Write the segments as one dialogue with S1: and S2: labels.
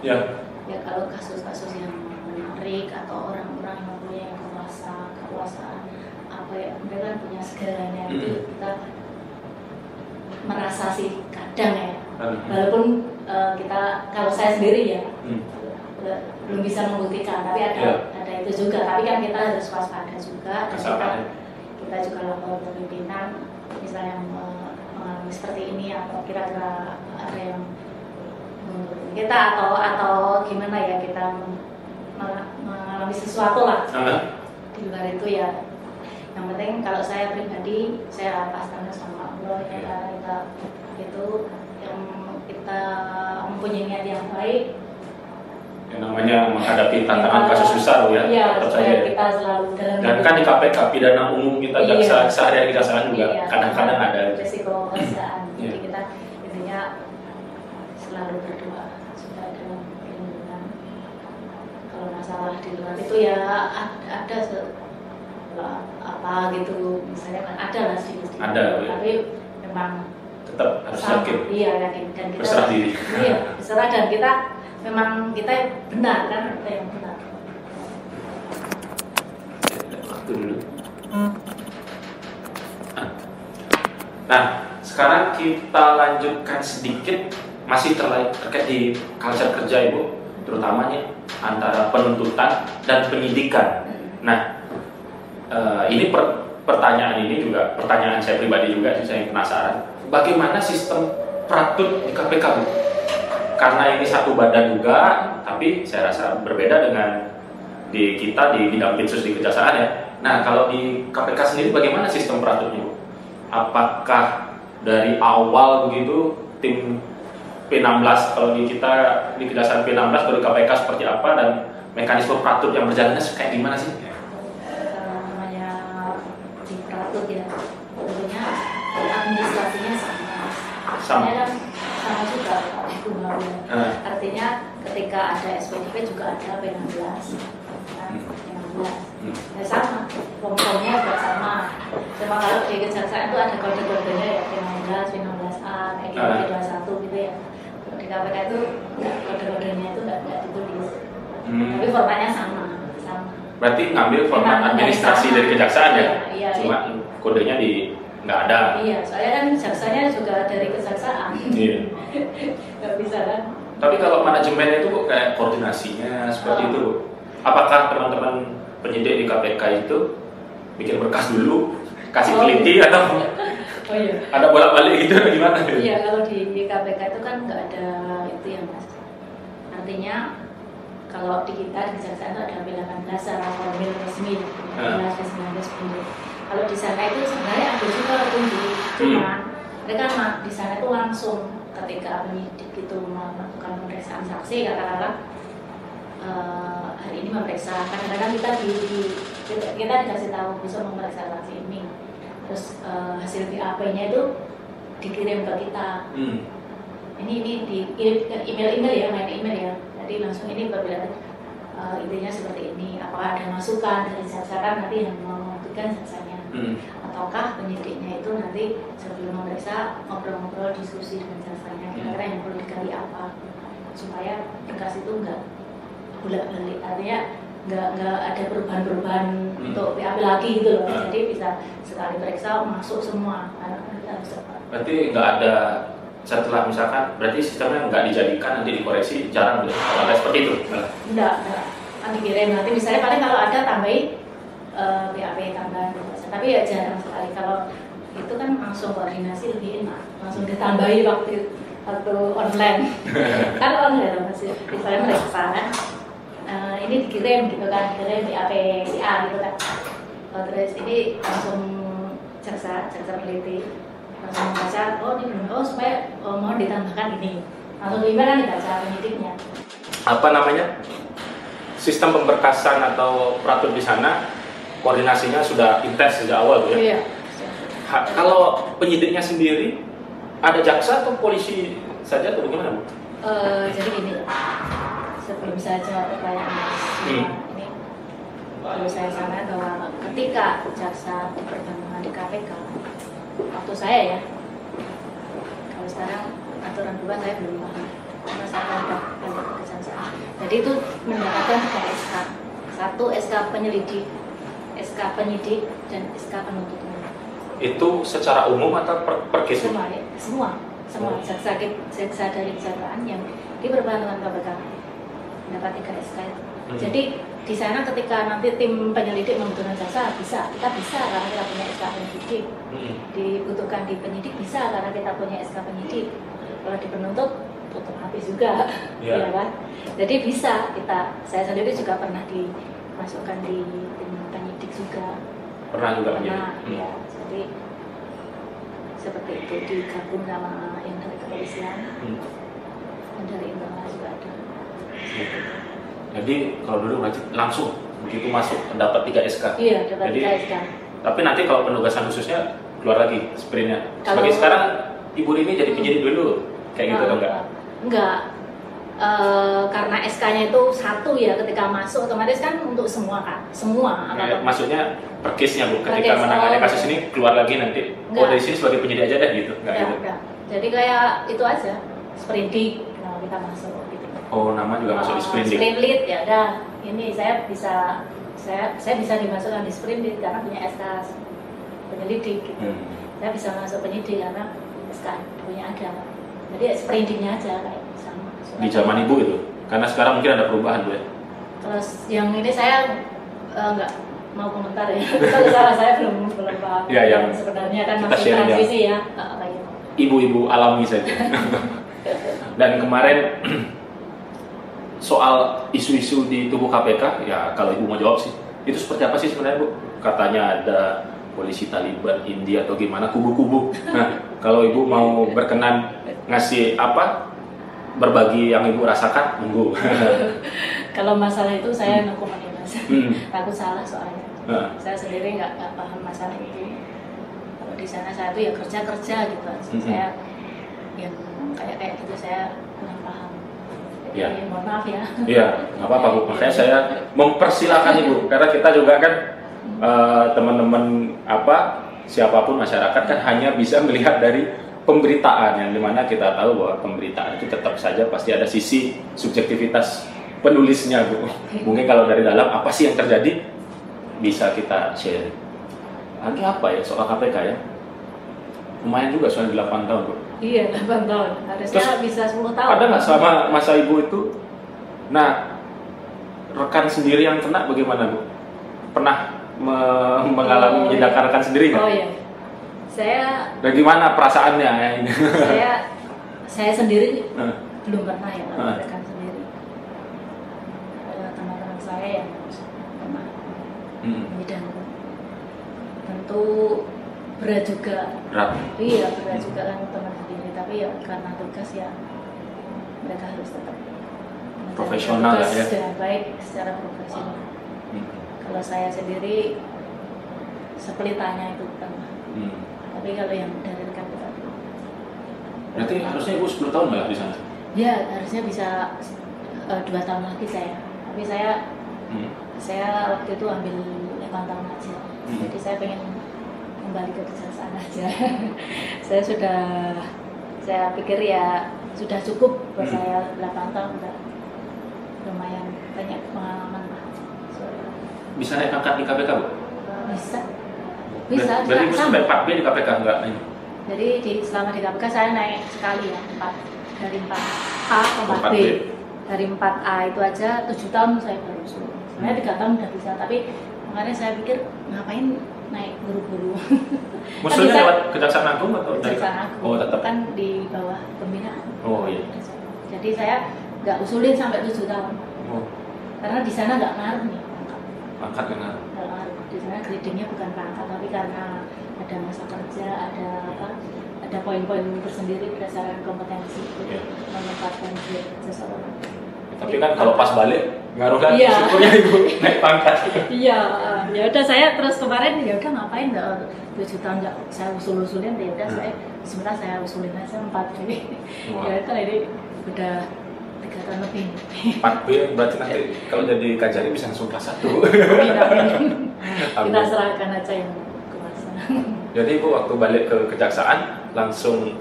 S1: Ya.
S2: Ya kalau kasus-kasus yang menarik atau orang-orang yang punya kekuasaan apa ya, mereka punya segalanya itu kita merasa sih kadang ya, walaupun kita, kalau saya sendiri ya belum bisa membuktikan, tapi ada itu juga, tapi kan kita harus waspada juga, dan kita juga lapor ke pimpinan misalnya mengalami seperti ini, atau kira-kira ada yang menurut kita atau gimana ya, kita mengalami sesuatu lah di luar itu ya. Yang penting kalau saya pribadi, saya pasrah sama Allah ya, karena kita itu yang kita mempunyai niat yang baik.
S1: Yang namanya menghadapi tantangan kasus besar ya.
S2: Iya, supaya kita selalu dalam.
S1: Dan kan di KPK pidana umum kita jaksa sehari-hari kejaksaan juga kadang-kadang ada
S2: risiko kejaksaan. Jadi kita intinya selalu berdoa supaya dalam perlindungan. Kalau masalah di luar itu ya ada apa gitu, misalnya kan ada lah sedikit-sedikit.
S1: Ada.
S2: Tapi memang
S1: tetap harus yakin.
S2: Iya, yakin, dan kita
S1: berserah diri.
S2: Iya, berserah, dan kita memang kita benar kan, kita yang benar.
S1: Waktu dulu. Nah, sekarang kita lanjutkan sedikit, masih terkait di culture kerja Ibu, terutamanya antara penuntutan dan penyidikan. Nah, ini pertanyaan ini juga pertanyaan saya pribadi juga sih, saya penasaran. Bagaimana sistem peratut di KPK, Bu? Karena ini satu badan juga, tapi saya rasa berbeda dengan di kita di bidang Pinsus di Kejaksaan ya. Nah, kalau di KPK sendiri bagaimana sistem peratutnya, Bu? Apakah dari awal begitu tim P16, kalau di kita di Kejaksaan P16 dari KPK seperti apa, dan mekanisme peratut yang berjalannya kayak gimana sih?
S2: Namanya di peratut ya, tentunya administrasinya sama. Kan sama juga itu artinya ketika ada SPDP juga ada P16, ya sama, form-formnya juga sama. Cuma kalau di kejaksaan itu ada kode-kodenya ya, P16, P16A, P21 gitu ya. Kalau di KPK itu kode-kodenya itu nggak ditulis, tapi formatnya sama.
S1: Berarti ngambil format administrasi dari kejaksaan ya?
S2: Iya,
S1: cuma kodenya nggak ada.
S2: Iya, soalnya kan jaksanya juga dari kejaksaan.
S1: Iya.
S2: Nggak bisa kan?
S1: Tapi kalau manajemen itu kok kayak koordinasinya seperti itu, Bu? Apakah teman-teman penyidik di KPK itu bikin berkas dulu, kasih teliti atau ada bolak-balik gitu atau gimana?
S2: Iya, kalau di KPK itu kan nggak ada itu ya, Mas. Artinya kalau di kita di kejaksaan itu ada P18 secara formil resmi, 19 Kalau di sana itu sebenarnya ada juga tunjuk, cuma mereka di sana itu langsung ketika penyidik itu melakukan pemeriksaan saksi, katakanlah hari ini memeriksa, kadang-kadang kita dikasih tahu bisa memeriksa saksi ini, terus hasil BAP-nya itu dikirim ke kita. Ini di email ya, main email ya. Jadi langsung ini berbeda. Intinya seperti ini. Apakah ada masukan dari jaksa, kan nanti yang membuktikan jaksanya, ataukah penyidiknya itu nanti sebelum memeriksa ngobrol-ngobrol diskusi dengan jaksanya, kira-kira yang perlu digali apa, supaya berkas itu enggak bolak-balik, artinya nggak ada perubahan-perubahan untuk BAP lagi gitu loh. Jadi bisa sekali periksa masuk semua.
S1: Berarti nggak ada setelah misalkan, berarti sistemnya nggak dijadikan nanti dikoreksi, jarang deh kalau ada seperti itu?
S2: Enggak, kan dikirim nanti misalnya paling kalau ada tambahin BAP tambahan, tapi ya jarang sekali. Kalau itu kan langsung koordinasi lebih enak, langsung ditambahi waktu online. Kan online masih misalnya mereka ini dikirim gitu kan, dikirim BAP si A gitu kan. Terus ini langsung jaksa peneliti langsung membaca, oh ini belum, oh supaya mohon ditambahkan ini, langsung email kan dibaca penyidiknya.
S1: Apa namanya, sistem pemberkasan atau peratut di sana koordinasinya sudah intens sejak awal ya?
S2: Iya.
S1: Kalau penyidiknya sendiri ada jaksa atau polisi saja atau bagaimana, Bu?
S2: Jadi gini, sebelum saya jawab pertanyaan Mas, ini perlu saya sampaikan bahwa ketika jaksa perbankan di KPK, waktu saya ya, kalau sekarang aturan berubah saya belum paham. masalah balik ke kejaksaan. Jadi itu mendapatkan 3 SK, 1 SK penyelidik, SK penyidik, dan SK penuntut umum.
S1: Itu secara umum atau per case?
S2: Semua jaksa dari kejaksaan yang diperbantukan KPK mendapat 3 SK itu. Jadi di sana ketika nanti tim penyelidik membutuhkan jaksa kita bisa karena kita punya SK penyidik. Dibutuhkan di penyidik bisa karena kita punya SK penyidik. Kalau di penuntut tutup habis juga, ya kan? Jadi bisa saya sendiri juga pernah dimasukkan di tim penyidik juga.
S1: Pernah juga
S2: ya. Jadi seperti itu digabung sama yang dari kepolisian, dan dari internal juga ada.
S1: Jadi kalau dulu berarti langsung begitu masuk dapat 3 SK.
S2: Iya, dapat 3 SK.
S1: Tapi nanti kalau penugasan khususnya keluar lagi sprintnya. Sebagai sekarang Ibu ini jadi penyidik dulu, kayak gitu atau enggak?
S2: Enggak. Karena SK-nya itu 1 ya, ketika masuk otomatis kan untuk semua kan, semua.
S1: Maksudnya per case-nya Bu, ketika menangani kasus ini keluar lagi nanti.
S2: Enggak.
S1: Dari sini sebagai penyidik aja deh gitu, enggak gitu?
S2: Enggak. Jadi kayak itu aja, sprindik, kalau kita masuk gitu.
S1: Oh, nama juga masuk di sprindik.
S2: Sprint lead ya udah, ini saya bisa dimasukkan di sprint lead karena punya SK penyelidik gitu. Saya bisa masuk penyidik karena SK punya ada. Jadi sprintnya aja kayak sama.
S1: Di zaman Ibu itu, karena sekarang mungkin ada perubahan Bu ya.
S2: Kalau yang ini saya nggak mau komentar ya. Kalau salah saya belum paham.
S1: Ya, yang
S2: sebenarnya kan masih transisi ya.
S1: Ibu-ibu alami saja. Dan kemarin soal isu-isu di tubuh KPK, ya kalau Ibu mau jawab sih, itu seperti apa sih sebenarnya Bu? Katanya ada polisi Taliban, India atau gimana, kubu-kubu. Nah, kalau Ibu mau berkenan ngasih berbagi yang Ibu rasakan, monggo.
S2: Kalau masalah itu saya no comment ya Mas. Takut salah soalnya. Saya sendiri nggak paham masalah itu. Kalau di sana saya tuh ya kerja gitu. Saya yang kayak gitu saya kurang paham.
S1: Ya.
S2: Mohon maaf ya.
S1: Iya, nggak apa-apa Bu. Makanya saya mempersilahkan Ibu, karena kita juga kan teman-teman siapapun masyarakat kan hanya bisa melihat dari pemberitaan, yang dimana kita tahu bahwa pemberitaan itu tetap saja pasti ada sisi subjektivitas penulisnya Bu. Mungkin kalau dari dalam apa sih yang terjadi bisa kita share. Lagi apa ya soal KPK ya? Lumayan juga soalnya 8 tahun Bu.
S2: Iya, 8 tahun. Harusnya terus, bisa 10 tahun.
S1: Ada nggak selama masa Ibu itu? Nah, rekan sendiri yang kena bagaimana Bu? Pernah mengalami menyedihkan rekan sendiri nggak?
S2: Oh iya. Saya.
S1: Bagaimana perasaannya?
S2: Saya sendiri belum pernah ya rekan sendiri. Teman-teman saya yang pernah menyedihkan. Tentu berat juga.
S1: Berat.
S2: Iya, berat juga kan teman sendiri. Tapi ya karena tugas ya mereka harus tetap
S1: profesional ya.
S2: Dengan baik secara profesional. Kalau saya sendiri sepelitannya itu pernah. Tapi kalau yang dari rekan kita
S1: berarti harusnya Ibu 10 tahun nggak di sana?
S2: Ya, harusnya bisa 2 tahun lagi saya. Tapi saya waktu itu ambil 8 tahun aja. Jadi saya pengen kembali ke kejaksaan aja. Saya pikir ya sudah cukup buat saya 8 tahun, udah lumayan banyak pengalaman lah.
S1: Bisa naik pangkat di KPK Bu?
S2: Bisa.
S1: Berarti Ibu sampai 4B di KPK enggak ini?
S2: Jadi selama di KPK saya naik sekali ya, dari 4A ke 4B. Dari 4A itu aja 7 tahun saya baru usul. Sebenarnya 3 tahun udah bisa, tapi kemarin saya pikir ngapain naik buru-buru.
S1: Maksudnya kan lewat Kejaksaan Agung atau
S2: Kejaksaan Agung?
S1: Oh, tetap
S2: kan di bawah pembinaan.
S1: Oh iya.
S2: Jadi saya nggak usulin sampai 7 tahun. Karena di sana nggak ngaruh nih
S1: pangkat kan ngaruh.
S2: Di sana gradingnya bukan pangkat, tapi karena ada masa kerja, ada poin-poin tersendiri berdasarkan kompetensi menempatkan seseorang.
S1: Tapi kan kalau pas balik ngaruh kan syukurnya Ibu naik pangkat.
S2: Iya, ya udah saya terus kemarin ya udah ngapain 7 tahun nggak saya usulin, ya udah saya sebentar saya usulin aja 4 kali. Ya itu ini udah 3 tahun lebih.
S1: 4B berarti nanti kalau jadi Kajari bisa langsung kelas 1.
S2: Kita serahkan aja yang kuasa.
S1: Jadi Ibu waktu balik ke kejaksaan langsung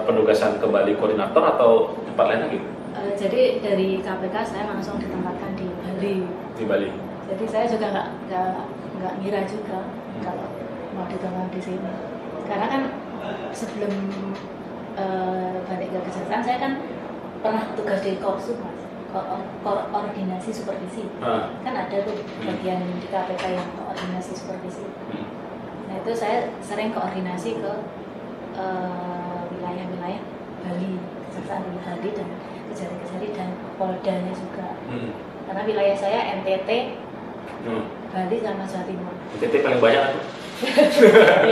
S1: penugasan kembali koordinator atau tempat lain lagi?
S2: Jadi dari KPK saya langsung ditempatkan di Bali.
S1: Di Bali.
S2: Jadi saya juga nggak ngira juga kalau mau ditempatkan di sini. Karena kan sebelum balik ke kejaksaan saya kan pernah tugas di Kopsu, Mas. Koordinasi supervisi. Kan ada tuh bagian di KPK yang koordinasi supervisi. Nah itu saya sering koordinasi ke wilayah-wilayah Bali, kejaksaan di Bali dan Kejari dan Poldanya juga. Karena wilayah saya NTT, Bali sama Jawa Timur.
S1: NTT paling banyak tuh.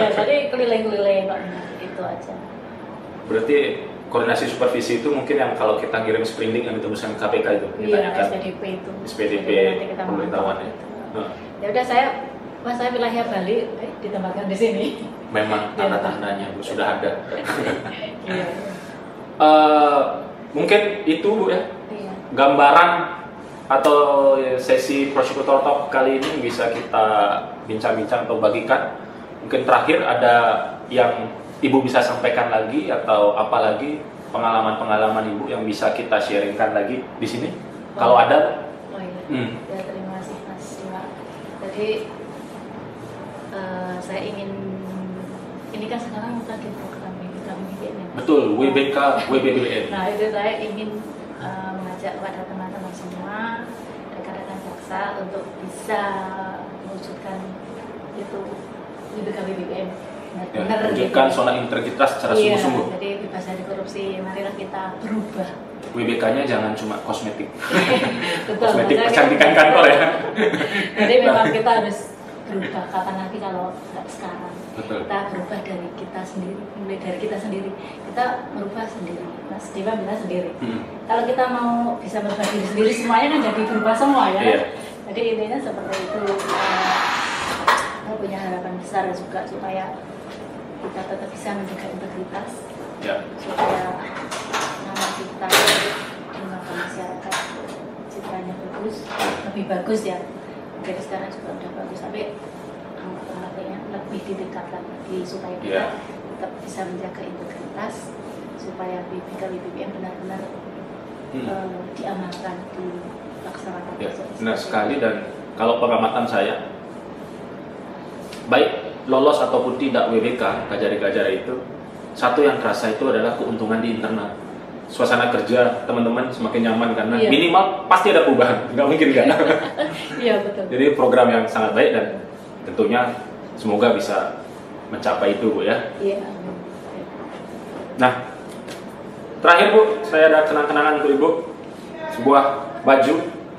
S2: Ya, jadi keliling-keliling kok itu aja.
S1: Berarti koordinasi supervisi itu mungkin yang kalau kita ngirim sprinting yang ditembuskan KPK itu.
S2: Iya, SPDP itu.
S1: SPDP pemberitahuan ya.
S2: Ya udah saya wilayah Bali ditempatkan di sini.
S1: Memang tanda-tandanya Bu sudah ada.
S2: Iya.
S1: Mungkin itu Bu ya.
S2: Iya.
S1: Gambaran atau sesi prosecutor talk kali ini bisa kita bincang-bincang atau bagikan. Mungkin terakhir ada yang Ibu bisa sampaikan lagi atau apa lagi pengalaman-pengalaman Ibu yang bisa kita sharingkan lagi di sini? Kalau ada.
S2: Oh iya. Ya, terima kasih Mas Siwa. Jadi saya ingin, ini kan sekarang lagi program WBKM ya.
S1: Betul, WBKM.
S2: Nah itu saya ingin mengajak kepada teman-teman semua, rekan-rekan jaksa untuk bisa mewujudkan itu WBKM.
S1: Wujudkan zona integritas secara sungguh-sungguh.
S2: Jadi bebas dari korupsi, marilah kita berubah.
S1: WBK-nya jangan cuma kosmetik.
S2: Betul,
S1: kosmetik kecantikan kantor ya.
S2: Jadi memang kita harus berubah, kapan lagi kalau nggak sekarang.
S1: Betul.
S2: Kita berubah dari kita sendiri, mulai dari kita sendiri. Kita merubah sendiri, Mas Dewa bilang sendiri. Kalau kita mau bisa merubah diri sendiri, semuanya kan jadi berubah semua ya.
S1: Iya.
S2: Jadi intinya seperti itu. Kita punya harapan besar juga supaya kita tetap bisa menjaga integritas, supaya nama kita di mata masyarakat citranya bagus, lebih bagus ya. Jadi sekarang juga udah bagus, tapi artinya lebih ditingkatkan lagi supaya kita tetap bisa menjaga integritas, supaya BBM benar-benar diamalkan, dilaksanakan.
S1: Ya, benar sekali. Dan kalau pengamatan saya, baik lolos ataupun tidak WBK, Kajari-Kajari itu, satu yang terasa itu adalah keuntungan di internal. Suasana kerja teman-teman semakin nyaman karena minimal pasti ada perubahan, nggak mungkin kan?
S2: Iya betul.
S1: Jadi program yang sangat baik dan tentunya semoga bisa mencapai itu Bu ya.
S2: Iya.
S1: Nah, terakhir Bu, saya ada kenang-kenangan untuk Ibu, sebuah baju.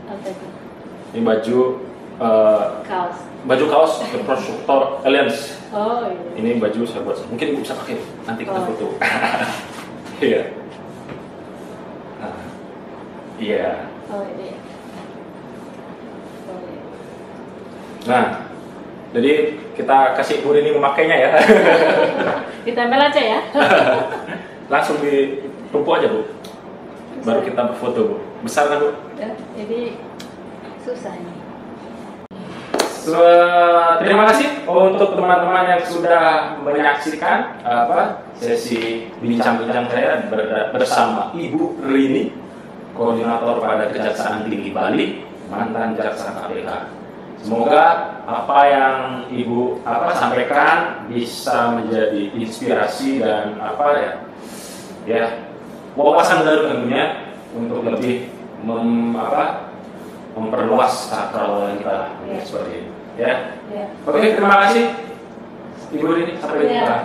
S2: Apa itu?
S1: Ini baju
S2: Kaos.
S1: Baju kaos The Prosecutor Alliance.
S2: Oh iya.
S1: Ini baju saya buat. Mungkin Ibu bisa pakai nanti kita foto. Iya. Nah, iya.
S2: Oh iya. Oh, iya.
S1: Nah, jadi kita kasih Bu Rini memakainya ya.
S2: Ditempel aja ya.
S1: Langsung ditumpuk aja Bu. Baru kita berfoto Bu. Besar kan Bu?
S2: Ya, jadi susah ini.
S1: Terima kasih untuk teman-teman yang sudah menyaksikan sesi bincang-bincang saya bersama Ibu Rini, koordinator pada Kejaksaan Tinggi Bali, mantan jaksa KPK. Semoga apa yang Ibu sampaikan bisa menjadi inspirasi dan wawasan baru tentunya untuk lebih memperluas cakrawala kita seperti ini. Ya. Oke, terima kasih Ibu Rini, sampai jumpa.